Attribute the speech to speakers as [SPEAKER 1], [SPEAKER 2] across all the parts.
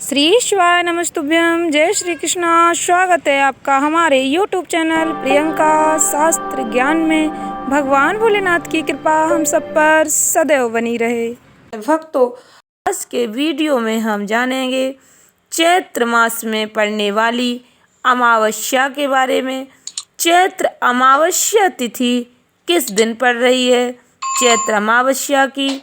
[SPEAKER 1] श्री शिवाय नमस्तुभ्यम। जय श्री कृष्णा। स्वागत है आपका हमारे YouTube चैनल प्रियंका शास्त्र ज्ञान में। भगवान भोलेनाथ की कृपा हम सब पर सदैव बनी रहे। भक्तों, आज के वीडियो में हम जानेंगे चैत्र मास में पड़ने वाली अमावस्या के बारे में। चैत्र अमावस्या तिथि किस दिन पड़ रही है, चैत्र अमावस्या की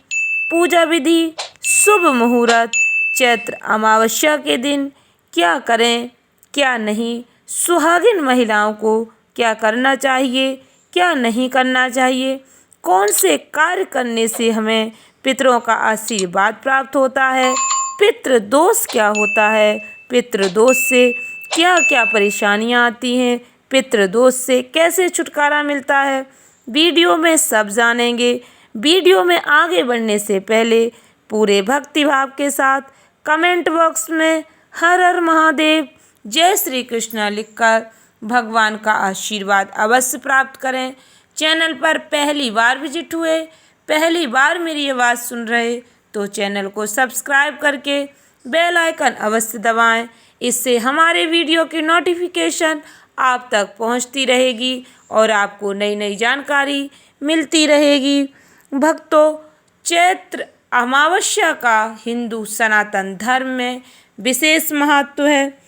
[SPEAKER 1] पूजा विधि, शुभ मुहूर्त, चैत्र अमावस्या के दिन क्या करें क्या नहीं, सुहागिन महिलाओं को क्या करना चाहिए क्या नहीं करना चाहिए, कौन से कार्य करने से हमें पितरों का आशीर्वाद प्राप्त होता है, पितृ दोष क्या होता है, पितृ दोष से क्या क्या परेशानियां आती हैं, पितृ दोष से कैसे छुटकारा मिलता है, वीडियो में सब जानेंगे। वीडियो में आगे बढ़ने से पहले पूरे भक्तिभाव के साथ कमेंट बॉक्स में हर हर महादेव, जय श्री कृष्ण लिखकर भगवान का आशीर्वाद अवश्य प्राप्त करें। चैनल पर पहली बार विजिट हुए, पहली बार मेरी आवाज़ सुन रहे तो चैनल को सब्सक्राइब करके बेल आइकन अवश्य दबाएं। इससे हमारे वीडियो की नोटिफिकेशन आप तक पहुंचती रहेगी और आपको नई नई जानकारी मिलती रहेगी। भक्तों, चैत्र अमावस्या का हिंदू सनातन धर्म में विशेष महत्व है।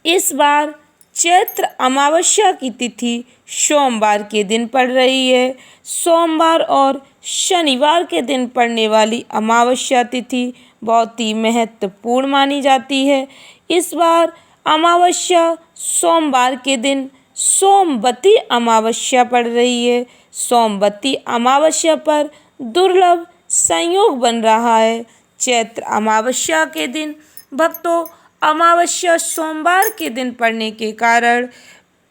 [SPEAKER 1] इस बार चैत्र अमावस्या की तिथि सोमवार के दिन पड़ रही है। सोमवार और शनिवार के दिन पड़ने वाली अमावस्या तिथि बहुत ही महत्वपूर्ण मानी जाती है। इस बार अमावस्या सोमवार के दिन सोमवती अमावस्या पड़ रही है। सोमवती अमावस्या पर दुर्लभ संयोग बन रहा है। चैत्र अमावस्या के दिन भक्तों, अमावस्या सोमवार के दिन पड़ने के कारण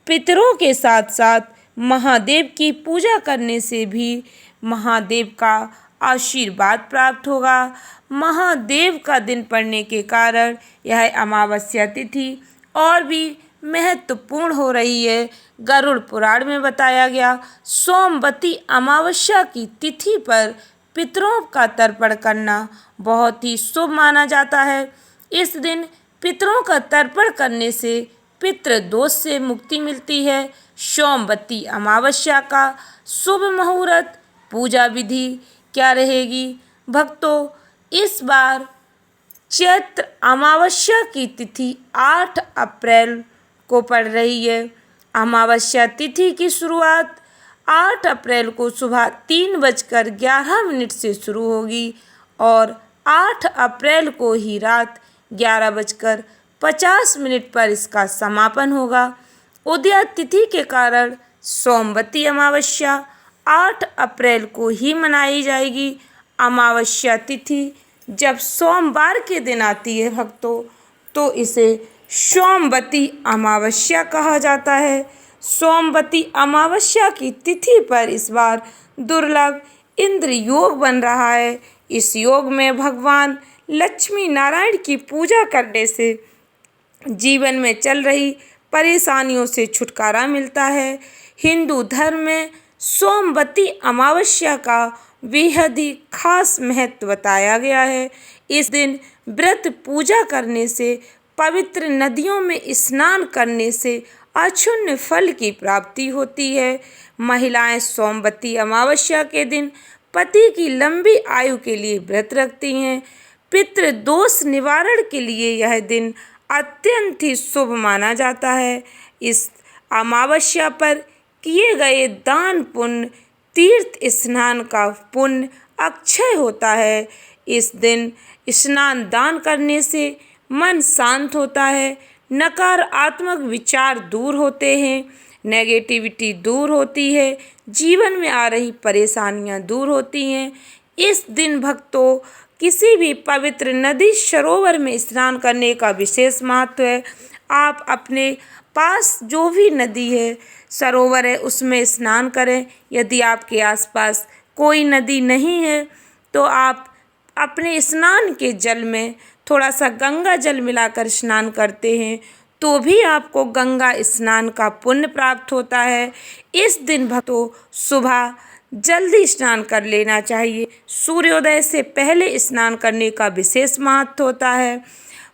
[SPEAKER 1] पितरों के साथ साथ महादेव की पूजा करने से भी महादेव का आशीर्वाद प्राप्त होगा। महादेव का दिन पड़ने के कारण यह अमावस्या तिथि और भी महत्वपूर्ण हो रही है। गरुड़ पुराण में बताया गया, सोमवती अमावस्या की तिथि पर पितरों का तर्पण करना बहुत ही शुभ माना जाता है। इस दिन पितरों का तर्पण करने से पितृ दोष से मुक्ति मिलती है। सोमवती अमावस्या का शुभ मुहूर्त, पूजा विधि क्या रहेगी? भक्तों, इस बार चैत्र अमावस्या की तिथि 8 अप्रैल को पड़ रही है। अमावस्या तिथि की शुरुआत 8 अप्रैल को सुबह 3:11 से शुरू होगी और 8 अप्रैल को ही रात 11:50 पर इसका समापन होगा। उदया तिथि के कारण सोमवती अमावस्या 8 अप्रैल को ही मनाई जाएगी। अमावस्या तिथि जब सोमवार के दिन आती है भक्तों, तो इसे सोमवती अमावस्या कहा जाता है। सोमवती अमावस्या की तिथि पर इस बार दुर्लभ इंद्र योग बन रहा है। इस योग में भगवान लक्ष्मी नारायण की पूजा करने से जीवन में चल रही परेशानियों से छुटकारा मिलता है। हिंदू धर्म में सोमवती अमावस्या का बेहद ही खास महत्व बताया गया है। इस दिन व्रत पूजा करने से, पवित्र नदियों में स्नान करने से अक्षुण्ण फल की प्राप्ति होती है। महिलाएं सोमवती अमावस्या के दिन पति की लंबी आयु के लिए व्रत रखती हैं। पितृ दोष निवारण के लिए यह दिन अत्यंत ही शुभ माना जाता है। इस अमावस्या पर किए गए दान पुण्य, तीर्थ स्नान का पुण्य अक्षय होता है। इस दिन स्नान दान करने से मन शांत होता है, नकारात्मक विचार दूर होते हैं, नेगेटिविटी दूर होती है, जीवन में आ रही परेशानियां दूर होती हैं। इस दिन भक्तों, किसी भी पवित्र नदी सरोवर में स्नान करने का विशेष महत्व है। आप अपने पास जो भी नदी है, सरोवर है, उसमें स्नान करें। यदि आपके आसपास कोई नदी नहीं है तो आप अपने स्नान के जल में थोड़ा सा गंगा जल मिलाकर स्नान करते हैं तो भी आपको गंगा स्नान का पुण्य प्राप्त होता है। इस दिन भक्तों, सुबह जल्दी स्नान कर लेना चाहिए। सूर्योदय से पहले स्नान करने का विशेष महत्व होता है।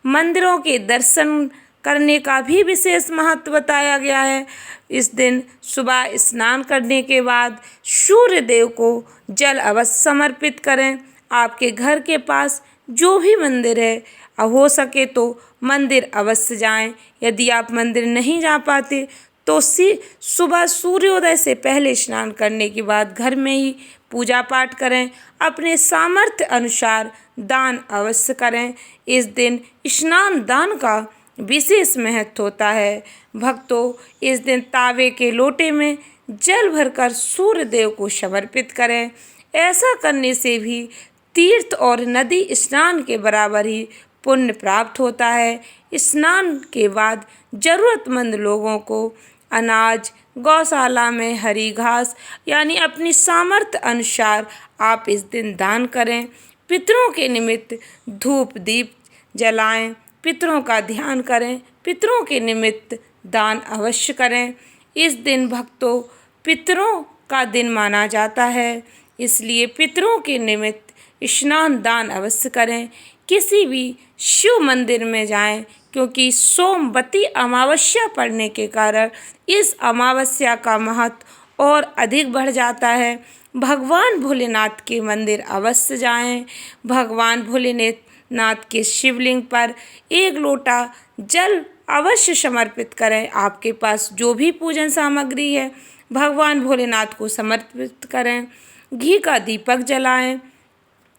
[SPEAKER 1] मंदिरों के दर्शन करने का भी विशेष महत्व बताया गया है। इस दिन सुबह स्नान करने के बाद सूर्य देव को जल अवश्य समर्पित करें। आपके घर के पास जो भी मंदिर है, हो सके तो मंदिर अवश्य जाएं। यदि आप मंदिर नहीं जा पाते तो सुबह सूर्योदय से पहले स्नान करने के बाद घर में ही पूजा पाठ करें। अपने सामर्थ्य अनुसार दान अवश्य करें। इस दिन स्नान दान का विशेष महत्व होता है। भक्तों, इस दिन तांबे के लोटे में जल भरकर सूर्य देव को समर्पित करें। ऐसा करने से भी तीर्थ और नदी स्नान के बराबर ही पुण्य प्राप्त होता है। स्नान के बाद जरूरतमंद लोगों को अनाज, गौशाला में हरी घास यानी अपनी सामर्थ्य अनुसार आप इस दिन दान करें। पितरों के निमित्त धूप दीप जलाएं। पितरों का ध्यान करें। पितरों के निमित्त दान अवश्य करें। इस दिन भक्तों पितरों का दिन माना जाता है, इसलिए पितरों के निमित्त स्नान दान अवश्य करें। किसी भी शिव मंदिर में जाएं, क्योंकि सोमवती अमावस्या पड़ने के कारण इस अमावस्या का महत्व और अधिक बढ़ जाता है। भगवान भोलेनाथ के मंदिर अवश्य जाएं। भगवान भोलेनाथ के शिवलिंग पर एक लोटा जल अवश्य समर्पित करें। आपके पास जो भी पूजन सामग्री है भगवान भोलेनाथ को समर्पित करें। घी का दीपक जलाएं।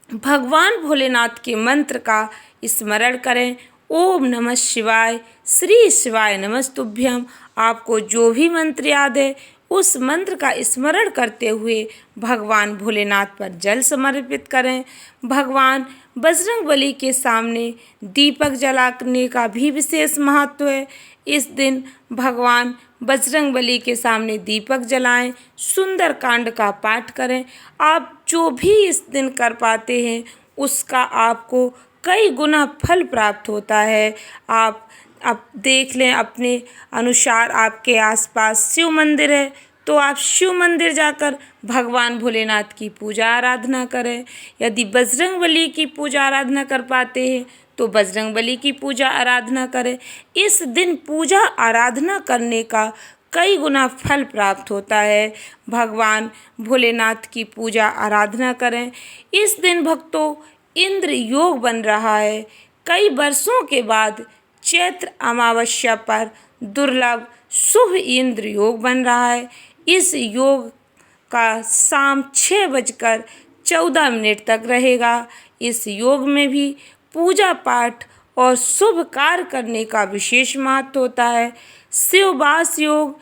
[SPEAKER 1] भगवान भोलेनाथ के मंत्र का स्मरण करें। ओम नमः शिवाय, श्री शिवाय नमस्तुभ्यम। आपको जो भी मंत्र याद है उस मंत्र का स्मरण करते हुए भगवान भोलेनाथ पर जल समर्पित करें। भगवान बजरंगबली के सामने दीपक जलाने का भी विशेष महत्व है। इस दिन भगवान बजरंगबली के सामने दीपक जलाएं। सुंदर कांड का पाठ करें। आप जो भी इस दिन कर पाते हैं उसका आपको कई गुना फल प्राप्त होता है। आप देख लें, अपने अनुसार आपके आसपास शिव मंदिर है तो आप शिव मंदिर जाकर भगवान भोलेनाथ की पूजा आराधना करें। यदि बजरंगबली की पूजा आराधना कर पाते हैं तो बजरंगबली की पूजा आराधना करें। इस दिन पूजा आराधना करने का कई गुना फल प्राप्त होता है। भगवान भोलेनाथ की पूजा आराधना करें। इस दिन भक्तों इंद्र योग बन रहा है। कई वर्षों के बाद चैत्र अमावस्या पर दुर्लभ शुभ इंद्र योग बन रहा है। इस योग का शाम 6:14 तक रहेगा। इस योग में भी पूजा पाठ और शुभ कार्य करने का विशेष महत्व होता है। शिववास योग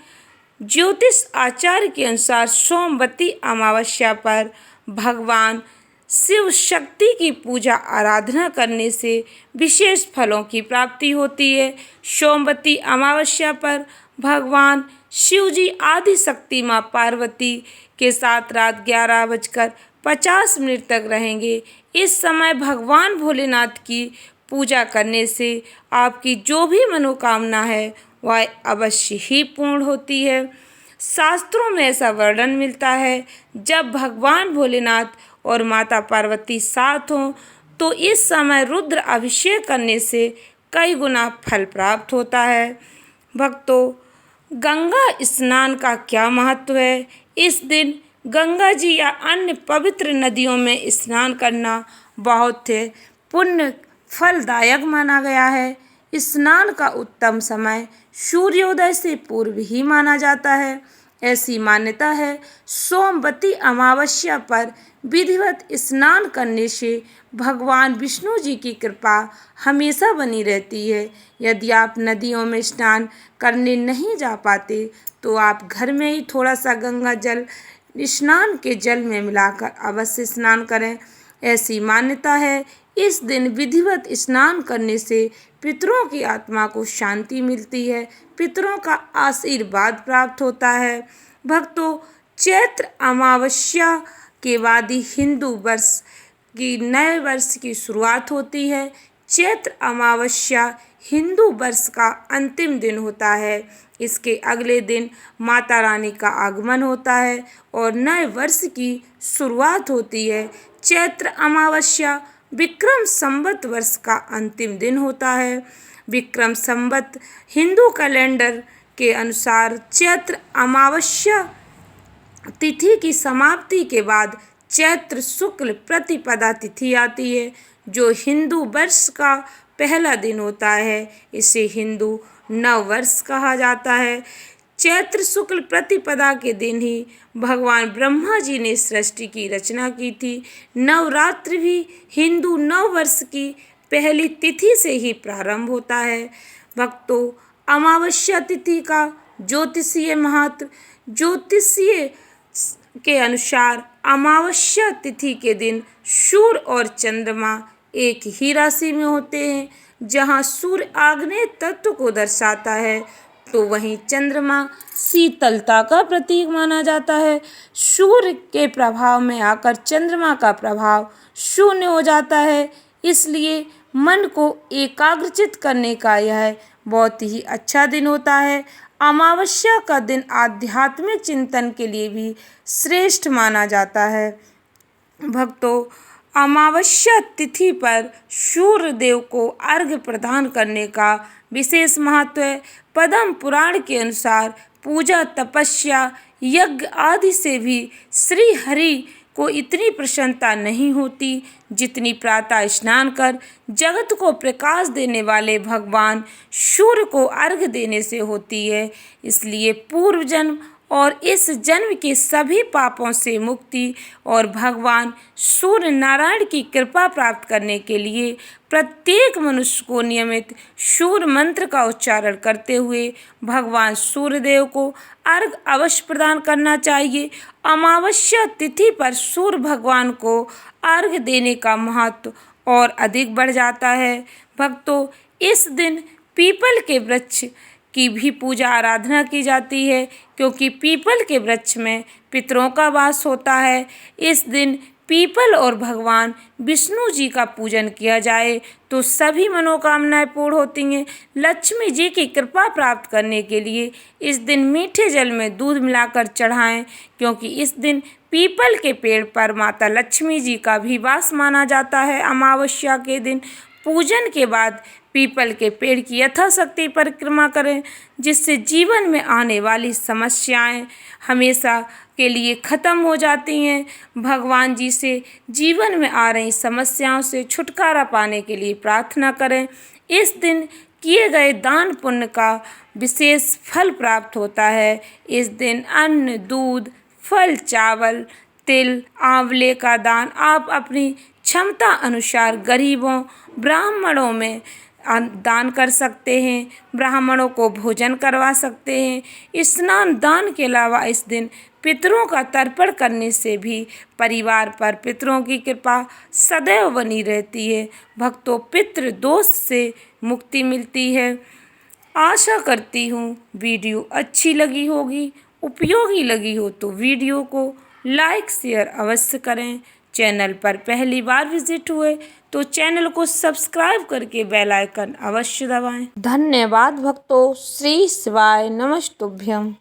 [SPEAKER 1] ज्योतिष आचार्य के अनुसार सोमवती अमावस्या पर भगवान शिव शक्ति की पूजा आराधना करने से विशेष फलों की प्राप्ति होती है। सोमवती अमावस्या पर भगवान शिव जी आदि शक्ति माँ पार्वती के साथ रात 11:50 तक रहेंगे। इस समय भगवान भोलेनाथ की पूजा करने से आपकी जो भी मनोकामना है वह अवश्य ही पूर्ण होती है। शास्त्रों में ऐसा वर्णन मिलता है, जब भगवान भोलेनाथ और माता पार्वती साथ हों तो इस समय रुद्र अभिषेक करने से कई गुना फल प्राप्त होता है। भक्तों, गंगा स्नान का क्या महत्व है? इस दिन गंगा जी या अन्य पवित्र नदियों में स्नान करना बहुत पुण्य फलदायक माना गया है। स्नान का उत्तम समय सूर्योदय से पूर्व ही माना जाता है। ऐसी मान्यता है सोमवती अमावस्या पर विधिवत स्नान करने से भगवान विष्णु जी की कृपा हमेशा बनी रहती है। यदि आप नदियों में स्नान करने नहीं जा पाते तो आप घर में ही थोड़ा सा गंगा जल स्नान के जल में मिलाकर अवश्य स्नान करें। ऐसी मान्यता है इस दिन विधिवत स्नान करने से पितरों की आत्मा को शांति मिलती है, पितरों का आशीर्वाद प्राप्त होता है। भक्तों, चैत्र अमावस्या के बाद ही हिंदू वर्ष की नए वर्ष की शुरुआत होती है। चैत्र अमावस्या हिंदू वर्ष का अंतिम दिन होता है। इसके अगले दिन माता रानी का आगमन होता है और नए वर्ष की शुरुआत होती है। चैत्र अमावस्या विक्रम संवत वर्ष का अंतिम दिन होता है। विक्रम संवत हिंदू कैलेंडर के अनुसार चैत्र अमावस्या तिथि की समाप्ति के बाद चैत्र शुक्ल प्रतिपदा तिथि आती है, जो हिंदू वर्ष का पहला दिन होता है। इसे हिंदू नव वर्ष कहा जाता है। चैत्र शुक्ल प्रतिपदा के दिन ही भगवान ब्रह्मा जी ने सृष्टि की रचना की थी। नवरात्र भी हिंदू नव वर्ष की पहली तिथि से ही प्रारंभ होता है। भक्तों, अमावस्या तिथि का ज्योतिषीय महत्व। ज्योतिषीय के अनुसार अमावस्या तिथि के दिन सूर्य और चंद्रमा एक ही राशि में होते हैं। जहां सूर्य आग्नेय तत्व को दर्शाता है, तो वहीं चंद्रमा शीतलता का प्रतीक माना जाता है। सूर्य के प्रभाव में आकर चंद्रमा का प्रभाव शून्य हो जाता है, इसलिए मन को एकाग्रचित करने का यह बहुत ही अच्छा दिन होता है। अमावस्या का दिन आध्यात्मिक चिंतन के लिए भी श्रेष्ठ माना जाता है। भक्तों, अमावस्या तिथि पर सूर्य देव को अर्घ्य प्रदान करने का विशेष महत्व है। पद्म पुराण के अनुसार पूजा, तपस्या, यज्ञ आदि से भी श्री हरि को इतनी प्रसन्नता नहीं होती जितनी प्रातः स्नान कर जगत को प्रकाश देने वाले भगवान सूर्य को अर्घ्य देने से होती है। इसलिए पूर्व जन्म और इस जन्म के सभी पापों से मुक्ति और भगवान सूर्य नारायण की कृपा प्राप्त करने के लिए प्रत्येक मनुष्य को नियमित सूर्य मंत्र का उच्चारण करते हुए भगवान सूर्यदेव को अर्घ्य अवश्य प्रदान करना चाहिए। अमावस्या तिथि पर सूर्य भगवान को अर्घ्य देने का महत्व और अधिक बढ़ जाता है। भक्तों, इस दिन पीपल के वृक्ष की भी पूजा आराधना की जाती है, क्योंकि पीपल के वृक्ष में पितरों का वास होता है। इस दिन पीपल और भगवान विष्णु जी का पूजन किया जाए तो सभी मनोकामनाएं पूर्ण होती हैं। लक्ष्मी जी की कृपा प्राप्त करने के लिए इस दिन मीठे जल में दूध मिलाकर चढ़ाएं, क्योंकि इस दिन पीपल के पेड़ पर माता लक्ष्मी जी का भी वास माना जाता है। अमावस्या के दिन पूजन के बाद पीपल के पेड़ की यथाशक्ति परिक्रमा करें, जिससे जीवन में आने वाली समस्याएं हमेशा के लिए खत्म हो जाती हैं। भगवान जी से जीवन में आ रही समस्याओं से छुटकारा पाने के लिए प्रार्थना करें। इस दिन किए गए दान पुण्य का विशेष फल प्राप्त होता है। इस दिन अन्न, दूध, फल, चावल, तिल, आंवले का दान आप अपनी क्षमता अनुसार गरीबों, ब्राह्मणों में दान कर सकते हैं। ब्राह्मणों को भोजन करवा सकते हैं। स्नान दान के अलावा इस दिन पितरों का तर्पण करने से भी परिवार पर पितरों की कृपा सदैव बनी रहती है। भक्तों, पितृ दोष से मुक्ति मिलती है। आशा करती हूँ वीडियो अच्छी लगी होगी, उपयोगी लगी हो तो वीडियो को लाइक शेयर अवश्य करें। चैनल पर पहली बार विजिट हुए तो चैनल को सब्सक्राइब करके बेल आइकन अवश्य दबाएं। धन्यवाद भक्तों। श्री शिवाय नमस्तुभ्यम।